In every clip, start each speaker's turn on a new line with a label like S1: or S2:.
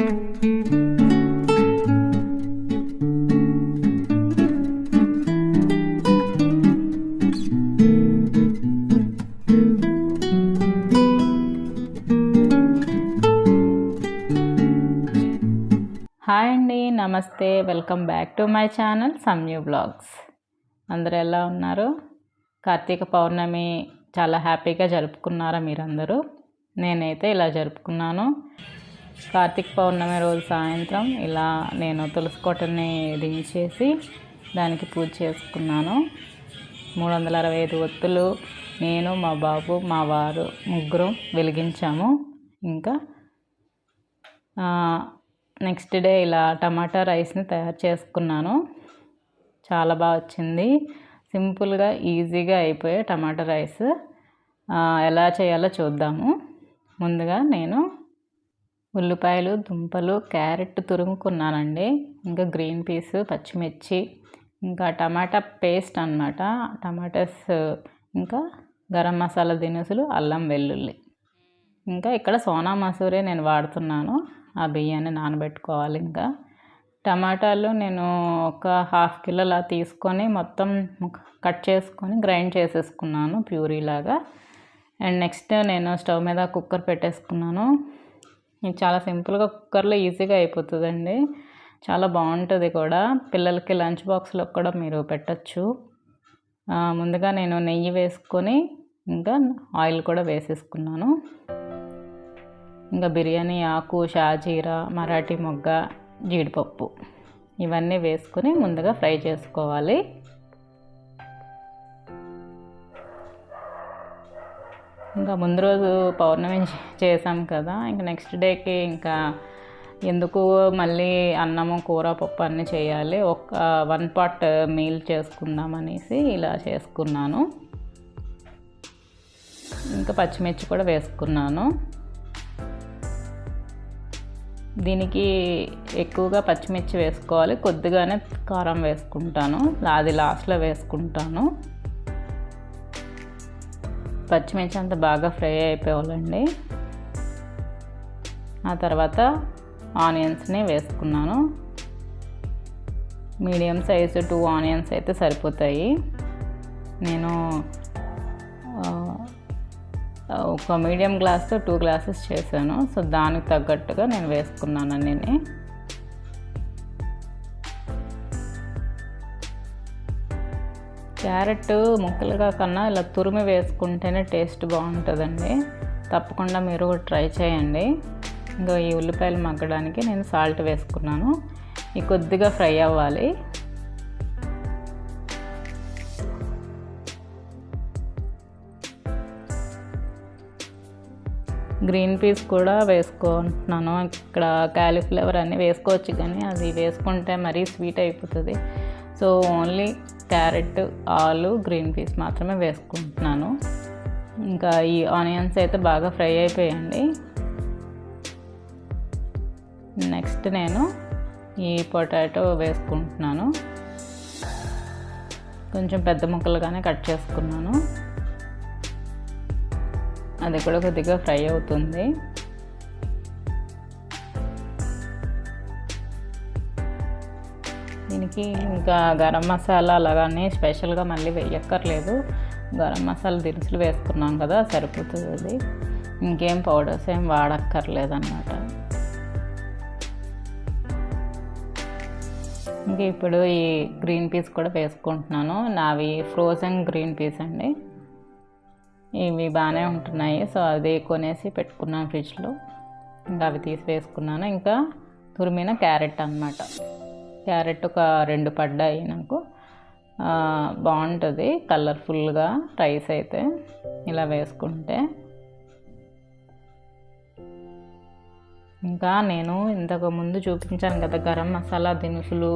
S1: Hi అండి, నమస్తే. Welcome back to my channel Samyu blogs. అందరూ ఎలా ఉన్నారు? కార్తీక పౌర్ణమి చాలా హ్యాపీగా జరుపుకున్నారా మీరందరూ? నేనైతే ఇలా జరుపుకున్నాను. కార్తీక పౌర్ణమి రోజు సాయంత్రం ఇలా నేను తులసి కోటని దించేసి దానికి పూజ చేసుకున్నాను. 365 ఒత్తులు నేను, మా బాబు, మా వారు ముగ్గురం వెలిగించాము. ఇంకా నెక్స్ట్ డే ఇలా టమాటా రైస్ని తయారు చేసుకున్నాను. చాలా బాగా వచ్చింది. సింపుల్గా ఈజీగా అయిపోయే టమాటా రైస్ ఎలా చేయాలో చూద్దాము. ముందుగా నేను ఉల్లిపాయలు, దుంపలు, క్యారెట్ తురుముకున్నానండి. ఇంకా గ్రీన్ పీస్, పచ్చిమిర్చి, ఇంకా టమాటా పేస్ట్ అన్నమాట. టమాటాస్, ఇంకా గరం మసాలా దినుసులు, అల్లం వెల్లుల్లి. ఇంకా ఇక్కడ సోనా మసూరే నేను వాడుతున్నాను. ఆ బియ్యాన్ని నానబెట్టుకోవాలి. ఇంకా టమాటాలు నేను ఒక 1/2 కిలోలా తీసుకొని మొత్తం కట్ చేసుకొని గ్రైండ్ చేసేసుకున్నాను ప్యూరీ లాగా. అండ్ నెక్స్ట్ నేను స్టవ్ మీద కుక్కర్ పెట్టేసుకున్నాను. ఇది చాలా సింపుల్గా కుక్కర్లో ఈజీగా అయిపోతుందండి. చాలా బాగుంటుంది కూడా. పిల్లలకి లంచ్ బాక్స్లో కూడా మీరు పెట్టచ్చు. ముందుగా నేను నెయ్యి వేసుకొని ఇంకా ఆయిల్ కూడా వేసేసుకున్నాను. ఇంకా బిర్యానీ ఆకు, షాజీరా, మరాఠీ మొగ్గ, జీడిపప్పు ఇవన్నీ వేసుకొని ముందుగా ఫ్రై చేసుకోవాలి. ఇంకా ముందు రోజు పౌర్ణమి చేసాం కదా, ఇంకా నెక్స్ట్ డేకి ఇంకా ఎందుకు మళ్ళీ అన్నము, కూర, పప్పు అన్నీ చేయాలి, ఒక 1 pot మీల్ చేసుకుందాం అనేసి ఇలా చేసుకున్నాను. ఇంకా పచ్చిమిర్చి కూడా వేసుకున్నాను. దీనికి ఎక్కువగా పచ్చిమిర్చి వేసుకోవాలి, కొద్దిగానే కారం వేసుకుంటాను, అది లాస్ట్లో వేసుకుంటాను. పచ్చిమిర్చి అంతా బాగా ఫ్రై అయిపోవాలండి. ఆ తర్వాత ఆనియన్స్ని వేసుకున్నాను. మీడియం సైజు 2 ఆనియన్స్ అయితే సరిపోతాయి. నేను ఒక మీడియం గ్లాస్తో 2 గ్లాసెస్ చేశాను. సో దానికి తగ్గట్టుగా నేను వేసుకున్నాను అన్నీ. క్యారెట్ ముక్కలుగా కన్నా ఇలా తురిమి వేసుకుంటేనే టేస్ట్ బాగుంటుందండి. తప్పకుండా మీరు ట్రై చేయండి. ఇంకా ఈ ఉల్లిపాయలు మగ్గడానికి నేను సాల్ట్ వేసుకున్నాను. ఇది కొద్దిగా ఫ్రై అవ్వాలి. గ్రీన్ పీస్ కూడా వేసుకుంటున్నాను. ఇక్కడ కాలీఫ్లవర్ అన్నీ వేసుకోవచ్చు, కానీ అది వేసుకుంటే మరీ స్వీట్ అయిపోతుంది. సో ఓన్లీ క్యారెట్, ఆలు, గ్రీన్ పీస్ మాత్రమే వేసుకుంటున్నాను. ఇంకా ఈ ఆనియన్స్ అయితే బాగా ఫ్రై అయిపోయాయండి. నెక్స్ట్ నేను ఈ పొటాటో వేసుకుంటున్నాను. కొంచెం పెద్ద ముక్కలుగానే కట్ చేసుకున్నాను. అది కూడా కొద్దిగా ఫ్రై అవుతుంది. దీనికి ఇంకా గరం మసాలా అలాగానే స్పెషల్గా మళ్ళీ వేయక్కర్లేదు. గరం మసాలా దినుసులు వేసుకున్నాం కదా, సరిపోతుంది. అది ఇంకేం పౌడర్స్ ఏం వాడక్కర్లేదు అన్నమాట. ఇంకా ఇప్పుడు ఈ గ్రీన్ పీస్ కూడా వేసుకుంటున్నాను. నావి ఫ్రోజన్ గ్రీన్ పీస్ అండి. ఇవి బాగానే ఉంటున్నాయి. సో అది కొనేసి పెట్టుకున్నాను ఫ్రిడ్జ్లో. ఇంకా అవి తీసి వేసుకున్నాను. ఇంకా తురిమిన క్యారెట్ అన్నమాట. క్యారెట్ ఒక 2 పడ్డాయి నాకు. బాగుంటుంది కలర్ఫుల్గా రైస్ అయితే ఇలా వేసుకుంటే. ఇంకా నేను ఇంతకు ముందు చూపించాను కదా గరం మసాలా దినుసులు,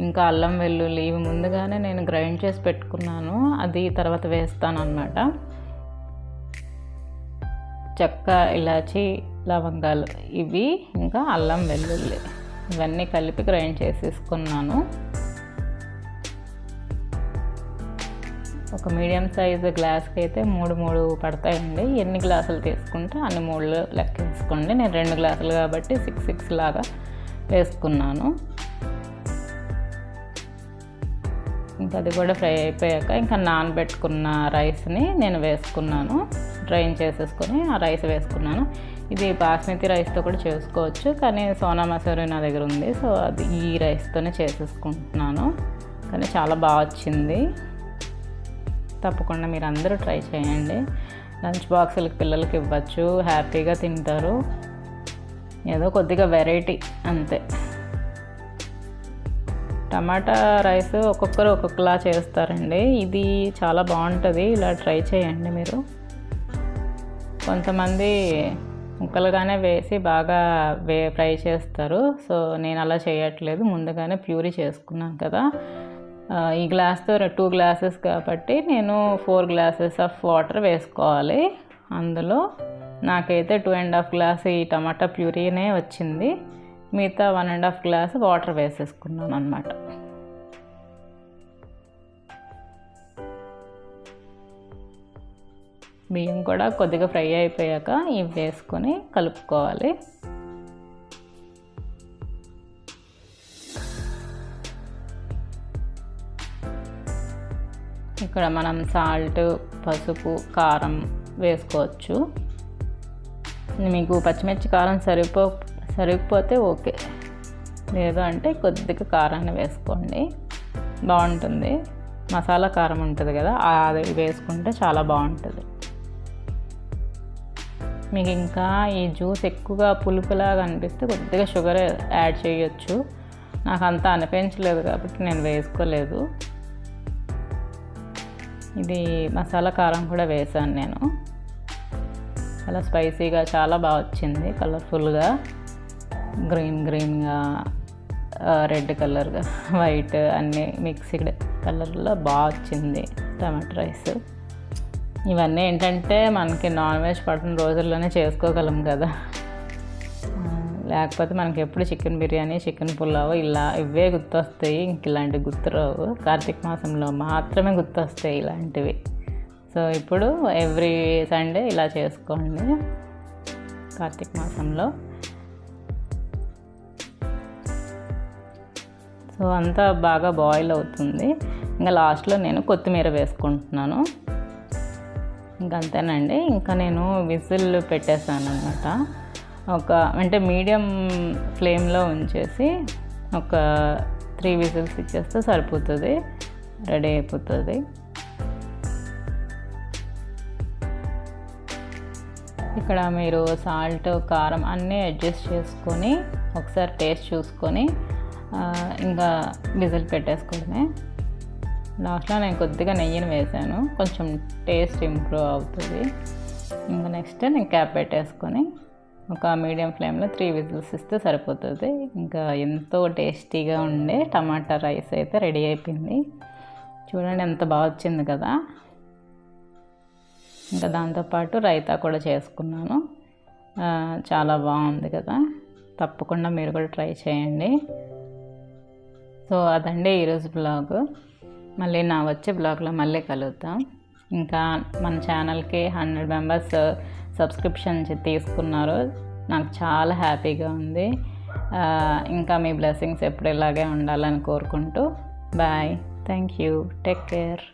S1: ఇంకా అల్లం వెల్లుల్లి, ఇవి ముందుగానే నేను గ్రైండ్ చేసి పెట్టుకున్నాను. అది తర్వాత వేస్తాను అన్నమాట. చెక్క, ఇలాచి, లవంగాలు ఇవి, ఇంకా అల్లం వెల్లుల్లి ఇవన్నీ కలిపి గ్రైండ్ చేసేసుకున్నాను. ఒక మీడియం సైజు గ్లాస్కి అయితే 3 పడతాయండి. ఎన్ని గ్లాసులు తీసుకుంటే అన్ని 3 లెక్క వేసుకోండి. నేను 2 గ్లాసులు కాబట్టి 6 లాగా వేసుకున్నాను. ఇంకా అది కూడా ఫ్రై అయిపోయాక ఇంకా నానబెట్టుకున్న రైస్ని నేను వేసుకున్నాను. డ్రైన్ చేసేసుకొని ఆ రైస్ వేసుకున్నాను. ఇది బాస్మతి రైస్తో కూడా చేసుకోవచ్చు, కానీ సోనా మసూరి నా దగ్గర ఉంది, సో అది ఈ రైస్తోనే చేసేసుకుంటున్నాను. కానీ చాలా బాగా వచ్చింది. తప్పకుండా మీరు అందరూ ట్రై చేయండి. లంచ్ బాక్సులకి పిల్లలకి ఇవ్వచ్చు, హ్యాపీగా తింటారు. ఏదో కొద్దిగా వెరైటీ అంతే. టమాటా రైస్ ఒక్కొక్కరు ఒక్కొక్కలా చేస్తారండి. ఇది చాలా బాగుంటుంది, ఇలా ట్రై చేయండి మీరు. కొంతమంది ముక్కలుగానే వేసి బాగా ఫ్రై చేస్తారు. సో నేను అలా చేయట్లేదు, ముందుగానే ప్యూరీ చేసుకున్నాను కదా. ఈ గ్లాస్తో 2 గ్లాసెస్ కాబట్టి నేను 4 గ్లాసెస్ ఆఫ్ వాటర్ వేసుకోవాలి. అందులో నాకైతే 2.5 గ్లాస్ ఈ టమాటా ప్యూరీనే వచ్చింది. మిగతా 1.5 గ్లాస్ వాటర్ వేసేసుకున్నాను అన్నమాట. బియ్యం కూడా కొద్దిగా ఫ్రై అయిపోయాక ఇవి వేసుకొని కలుపుకోవాలి. ఇక్కడ మనం సాల్ట్, పసుపు, కారం వేసుకోవచ్చు. మీకు పచ్చిమిర్చి కారం సరిపోతే ఓకే, లేదు అంటే కొద్దిగా కారాన్ని వేసుకోండి, బాగుంటుంది. మసాలా కారం ఉంటుంది కదా, అది వేసుకుంటే చాలా బాగుంటుంది. మీకు ఇంకా ఈ జ్యూస్ ఎక్కువగా పులుపులాగా అనిపిస్తే కొద్దిగా షుగర్ యాడ్ చేయొచ్చు. నాకు అంత అనిపించలేదు కాబట్టి నేను వేసుకోలేదు. ఇది మసాలా కారం కూడా వేసాను నేను. చాలా స్పైసీగా చాలా బాగా వచ్చింది. కలర్ఫుల్గా, గ్రీన్గా, రెడ్ కలర్గా, వైట్ అన్నీ మిక్స్డ్ కలర్లో బాగా వచ్చింది టమాటా రైస్. ఇవన్నీ ఏంటంటే మనకి నాన్ వెజ్ పడిన రోజుల్లోనే చేసుకోగలం కదా, లేకపోతే మనకి ఎప్పుడు చికెన్ బిర్యానీ, చికెన్ పులావ్ ఇవే గుర్తొస్తాయి. ఇంక ఇలాంటివి గుర్తురావు. కార్తీక మాసంలో మాత్రమే గుర్తొస్తాయి ఇలాంటివి. సో ఇప్పుడు ఎవ్రీ సండే ఇలా చేసుకోండి కార్తీక మాసంలో. సో అంతా బాగా బాయిల్ అవుతుంది. ఇంకా లాస్ట్లో నేను కొత్తిమీర వేసుకుంటున్నాను. ఇంకంతేనండి. ఇంకా నేను విజిల్ పెట్టేసాను అనమాట. అంటే మీడియం ఫ్లేమ్లో ఉంచేసి ఒక 3 విజిల్స్ ఇచ్చేస్తే సరిపోతుంది, రెడీ అయిపోతుంది. ఇక్కడ మీరు సాల్ట్, కారం అన్నీ అడ్జస్ట్ చేసుకొని ఒకసారి టేస్ట్ చూసుకొని ఇంకా విజిల్ పెట్టేసుకోవడమే. లాస్ట్లో నేను కొద్దిగా నెయ్యిని వేసాను, కొంచెం టేస్ట్ ఇంప్రూవ్ అవుతుంది. ఇంకా నెక్స్ట్ నేను క్యాప్ పెట్టేసుకొని ఒక మీడియం ఫ్లేమ్లో 3 విజిల్స్ ఇస్తే సరిపోతుంది. ఇంకా ఎంతో టేస్టీగా ఉండే టమాటా రైస్ అయితే రెడీ అయిపోయింది. చూడండి ఎంత బాగా వచ్చింది కదా. ఇంకా దాంతోపాటు రైతా కూడా చేసుకున్నాను. చాలా బాగుంది కదా. తప్పకుండా మీరు కూడా ట్రై చేయండి. సో అదండి ఈరోజు బ్లాగ్. మళ్ళీ నా వచ్చే బ్లాగ్లో మళ్ళీ కలుద్దాం. ఇంకా మన ఛానల్కి 100 మెంబర్స్ సబ్స్క్రిప్షన్ తీసుకున్నారు, నాకు చాలా హ్యాపీగా ఉంది. ఇంకా మీ బ్లెస్సింగ్స్ ఎప్పుడు ఇలాగే ఉండాలని కోరుకుంటూ bye. Thank you. Take care.